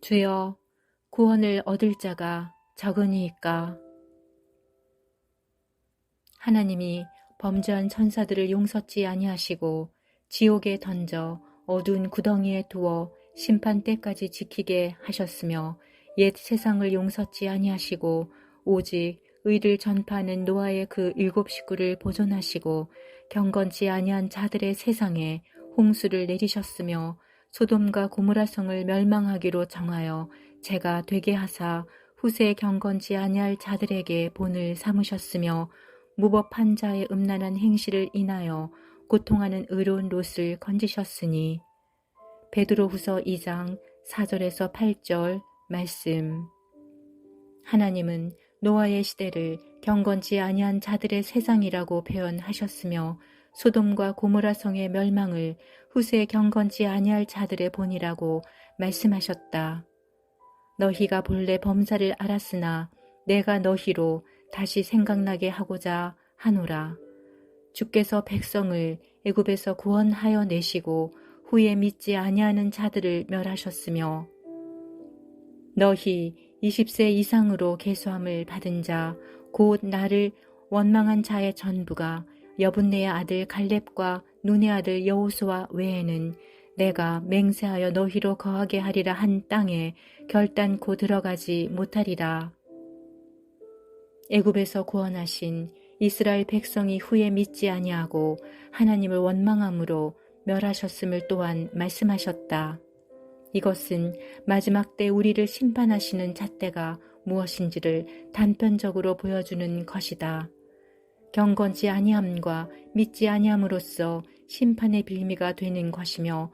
주여, 구원을 얻을 자가 적으니이까. 하나님이 범죄한 천사들을 용서치 아니하시고 지옥에 던져 어두운 구덩이에 두어 심판 때까지 지키게 하셨으며 옛 세상을 용서치 아니하시고 오직 의를 전파하는 노아의 그 7 식구를 보존하시고 경건치 아니한 자들의 세상에 홍수를 내리셨으며 소돔과 고모라 성을 멸망하기로 정하여 재가 되게 하사 후세 경건치 아니할 자들에게 본을 삼으셨으며 무법한 자의 음란한 행실을 인하여 고통하는 의로운 롯을 건지셨으니. 베드로후서 2장 4절에서 8절 말씀. 하나님은 노아의 시대를 경건치 아니한 자들의 세상이라고 표현하셨으며 소돔과 고모라 성의 멸망을 후세 경건치 아니할 자들의 본이라고 말씀하셨다. 너희가 본래 범사를 알았으나 내가 너희로 다시 생각나게 하고자 하노라. 주께서 백성을 애굽에서 구원하여 내시고 후에 믿지 아니하는 자들을 멸하셨으며 너희 20세 이상으로 계수함을 받은 자 곧 나를 원망한 자의 전부가 여분네의 아들 갈렙과 눈의 아들 여호수아 외에는 내가 맹세하여 너희로 거하게 하리라 한 땅에 결단코 들어가지 못하리라. 애굽에서 구원하신 이스라엘 백성이 후에 믿지 아니하고 하나님을 원망함으로 멸하셨음을 또한 말씀하셨다. 이것은 마지막 때 우리를 심판하시는 잣대가 무엇인지를 단편적으로 보여주는 것이다. 경건치 아니함과 믿지 아니함으로써 심판의 빌미가 되는 것이며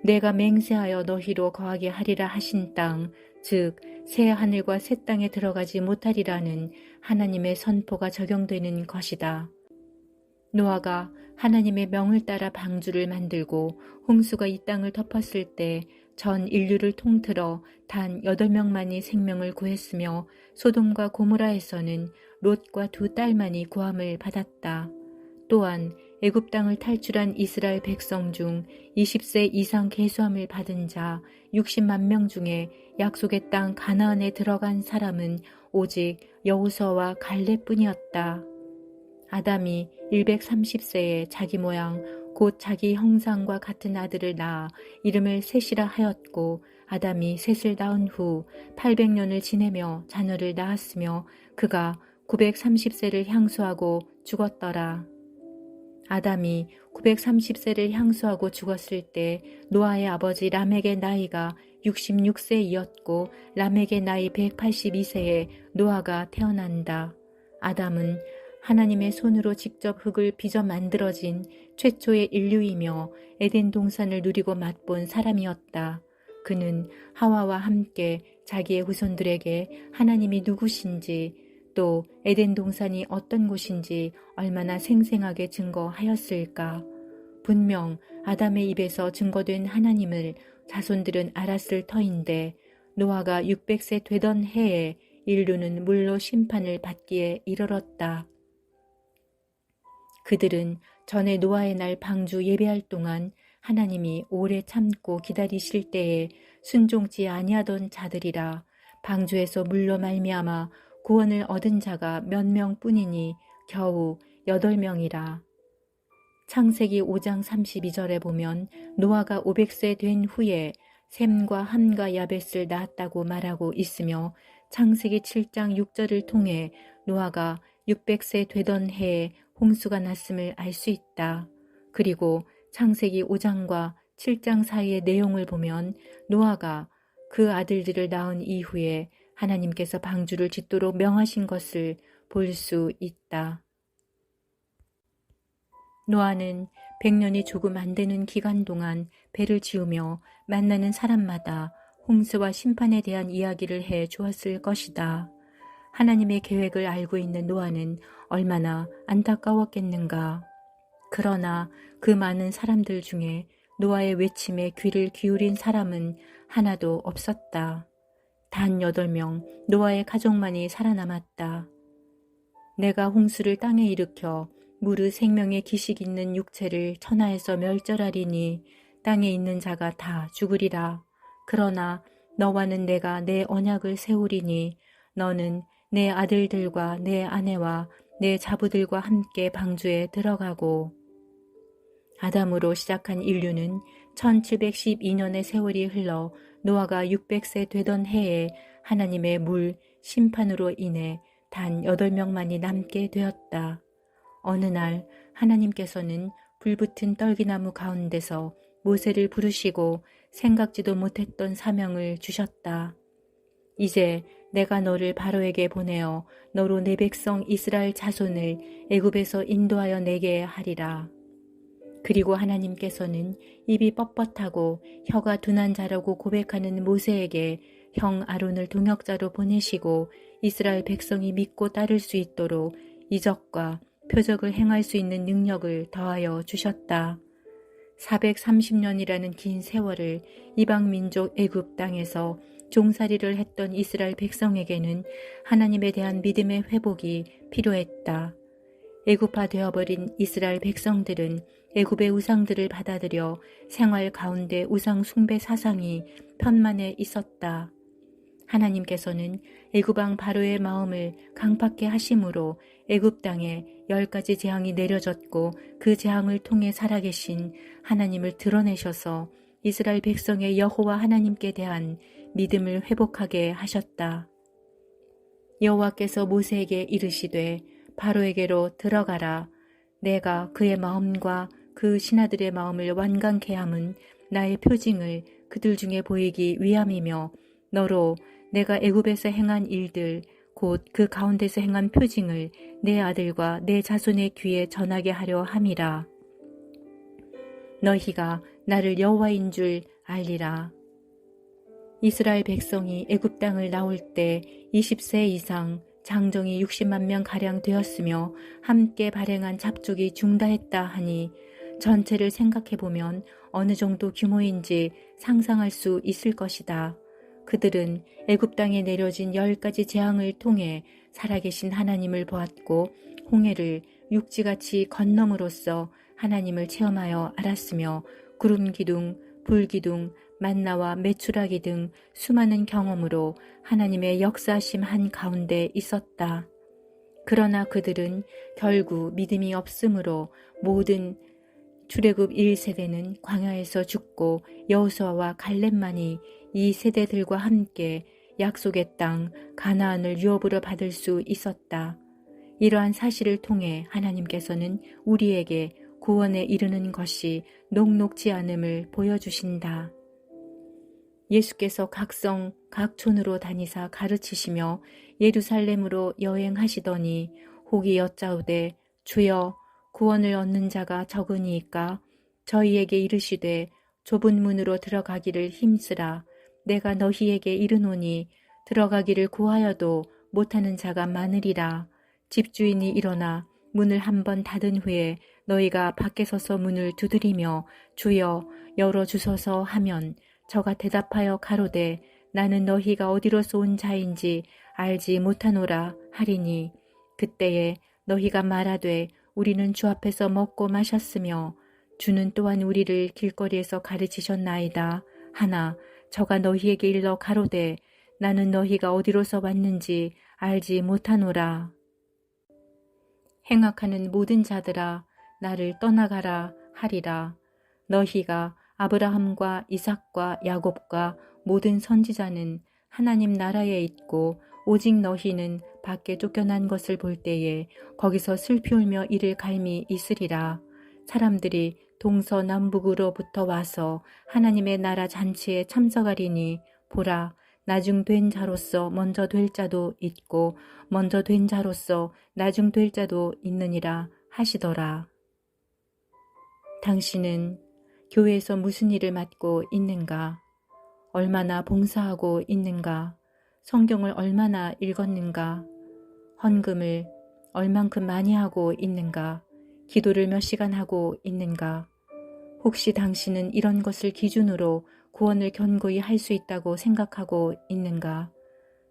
내가 맹세하여 너희로 거하게 하리라 하신 땅, 즉 새 하늘과 새 땅에 들어가지 못하리라는 하나님의 선포가 적용되는 것이다. 노아가 하나님의 명을 따라 방주를 만들고 홍수가 이 땅을 덮었을 때 전 인류를 통틀어 단 8명만이 생명을 구했으며 소돔과 고모라에서는 롯과 2 딸만이 구함을 받았다. 또한 애굽 땅을 탈출한 이스라엘 백성 중 20세 이상 계수함을 받은 자 60만 명 중에 약속의 땅 가나안에 들어간 사람은 오직 여호수아와 갈렙뿐이었다. 아담이 130세에 자기 모양 곧 자기 형상과 같은 아들을 낳아 이름을 셋이라 하였고 아담이 셋을 낳은 후 800년을 지내며 자녀를 낳았으며 그가 930세를 향수하고 죽었더라. 아담이 930세를 향수하고 죽었을 때 노아의 아버지 람եկ의 나이가 66세이었고 람եկ의 나이 182세에 노아가 태어난다. 아담은 하나님의 손으로 직접 흙을 빚어 만들어진 최초의 인류이며 에덴 동산을 누리고 맛본 사람이었다. 그는 하와와 함께 자기의 후손들에게 하나님이 누구신지 또 에덴 동산이 어떤 곳인지 얼마나 생생하게 증거하였을까. 분명 아담의 입에서 증거된 하나님을 자손들은 알았을 터인데 노아가 600세 되던 해에 인류는 물로 심판을 받기에 이르렀다. 그들은 전에 노아의 날 방주 예배할 동안 하나님이 오래 참고 기다리실 때에 순종치 아니하던 자들이라. 방주에서 물로 말미암아 구원을 얻은 자가 몇 명뿐이니 겨우 8명이라. 창세기 5장 32절에 보면 노아가 500세 된 후에 셈과 함과 야벳을 낳았다고 말하고 있으며 창세기 7장 6절을 통해 노아가 600세 되던 해에 홍수가 났음을 알 수 있다. 그리고 창세기 5장과 7장 사이의 내용을 보면 노아가 그 아들들을 낳은 이후에 하나님께서 방주를 짓도록 명하신 것을 볼 수 있다. 노아는 100년이 조금 안 되는 기간 동안 배를 지으며 만나는 사람마다 홍수와 심판에 대한 이야기를 해 주었을 것이다. 하나님의 계획을 알고 있는 노아는 얼마나 안타까웠겠는가. 그러나 그 많은 사람들 중에 노아의 외침에 귀를 기울인 사람은 하나도 없었다. 단 8명 노아의 가족만이 살아남았다. 내가 홍수를 땅에 일으켜 무르 생명의 기식 있는 육체를 천하에서 멸절하리니 땅에 있는 자가 다 죽으리라. 그러나 너와는 내가 내 언약을 세우리니 너는 내 아들들과 내 아내와 내 자부들과 함께 방주에 들어가고. 아담으로 시작한 인류는 1712년의 세월이 흘러 노아가 600세 되던 해에 하나님의 물 심판으로 인해 단 8명만이 남게 되었다. 어느 날 하나님께서는 불붙은 떨기나무 가운데서 모세를 부르시고 생각지도 못했던 사명을 주셨다. 이제 내가 너를 바로에게 보내어 너로 내 백성 이스라엘 자손을 애굽에서 인도하여 내게 하리라. 그리고 하나님께서는 입이 뻣뻣하고 혀가 둔한 자라고 고백하는 모세에게 형 아론을 동역자로 보내시고 이스라엘 백성이 믿고 따를 수 있도록 이적과 표적을 행할 수 있는 능력을 더하여 주셨다. 430년이라는 긴 세월을 이방 민족 애굽 땅에서 종살이를 했던 이스라엘 백성에게는 하나님에 대한 믿음의 회복이 필요했다. 애굽화 되어버린 이스라엘 백성들은 애굽의 우상들을 받아들여 생활 가운데 우상 숭배 사상이 편만해 있었다. 하나님께서는 애굽왕 바로의 마음을 강팍해 하심으로 애굽 땅에 10가지 재앙이 내려졌고 그 재앙을 통해 살아계신 하나님을 드러내셔서 이스라엘 백성의 여호와 하나님께 대한 믿음을 회복하게 하셨다. 여호와께서 모세에게 이르시되 바로에게로 들어가라. 내가 그의 마음과 그 신하들의 마음을 완강케 함은 나의 표징을 그들 중에 보이기 위함이며 너로 내가 애굽에서 행한 일들 곧 그 가운데서 행한 표징을 내 아들과 내 자손의 귀에 전하게 하려 함이라. 너희가 나를 여호와인 줄 알리라. 이스라엘 백성이 애굽 땅을 나올 때 20세 이상 장정이 60만 명 가량 되었으며 함께 발행한 잡족이 중다했다 하니 전체를 생각해보면 어느 정도 규모인지 상상할 수 있을 것이다. 그들은 애굽 땅에 내려진 10가지 재앙을 통해 살아계신 하나님을 보았고 홍해를 육지같이 건nom으로써 하나님을 체험하여 알았으며 구름기둥, 불기둥, 만나와 메추라기 등 수많은 경험으로 하나님의 역사하심 한 가운데 있었다. 그러나 그들은 결국 믿음이 없으므로 모든 출애굽 1세대는 광야에서 죽고 여호수아와 갈렙만이 이 세대들과 함께 약속의 땅 가나안을 유업으로 받을 수 있었다. 이러한 사실을 통해 하나님께서는 우리에게 구원에 이르는 것이 녹록지 않음을 보여주신다. 예수께서 각성 각촌으로 다니사 가르치시며 예루살렘으로 여행하시더니 혹이 여짜오되 주여 구원을 얻는 자가 적으니이까 저희에게 이르시되 좁은 문으로 들어가기를 힘쓰라. 내가 너희에게 이르노니 들어가기를 구하여도 못하는 자가 많으리라. 집주인이 일어나 문을 한번 닫은 후에 너희가 밖에 서서 문을 두드리며 주여 열어주소서 하면 저가 대답하여 가로되 나는 너희가 어디로서 온 자인지 알지 못하노라 하리니 그때에 너희가 말하되 우리는 주 앞에서 먹고 마셨으며 주는 또한 우리를 길거리에서 가르치셨나이다 하나 저가 너희에게 일러 가로되 나는 너희가 어디로서 왔는지 알지 못하노라. 행악하는 모든 자들아 나를 떠나가라 하리라. 너희가 아브라함과 이삭과 야곱과 모든 선지자는 하나님 나라에 있고 오직 너희는 밖에 쫓겨난 것을 볼 때에 거기서 슬피 울며 이를 갈미 있으리라. 사람들이 동서남북으로부터 와서 하나님의 나라 잔치에 참석하리니 보라 나중 된 자로서 먼저 될 자도 있고 먼저 된 자로서 나중 될 자도 있느니라 하시더라. 당신은 교회에서 무슨 일을 맡고 있는가? 얼마나 봉사하고 있는가? 성경을 얼마나 읽었는가? 헌금을 얼만큼 많이 하고 있는가? 기도를 몇 시간 하고 있는가? 혹시 당신은 이런 것을 기준으로 구원을 견고히 할 수 있다고 생각하고 있는가?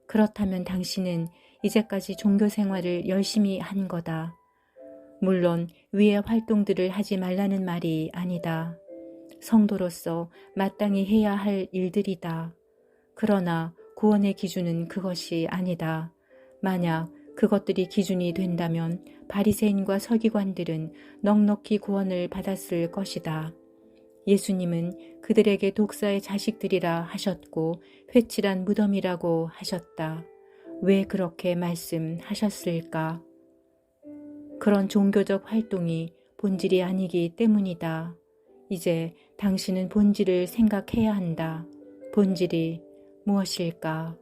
그렇다면 당신은 이제까지 종교 생활을 열심히 한 거다. 물론 위의 활동들을 하지 말라는 말이 아니다. 성도로서 마땅히 해야 할 일들이다. 그러나 구원의 기준은 그것이 아니다. 만약 그것들이 기준이 된다면 바리새인과 서기관들은 넉넉히 구원을 받았을 것이다. 예수님은 그들에게 독사의 자식들이라 하셨고 회칠한 무덤이라고 하셨다. 왜 그렇게 말씀하셨을까? 그런 종교적 활동이 본질이 아니기 때문이다. 이제 당신은 본질을 생각해야 한다. 본질이 무엇일까?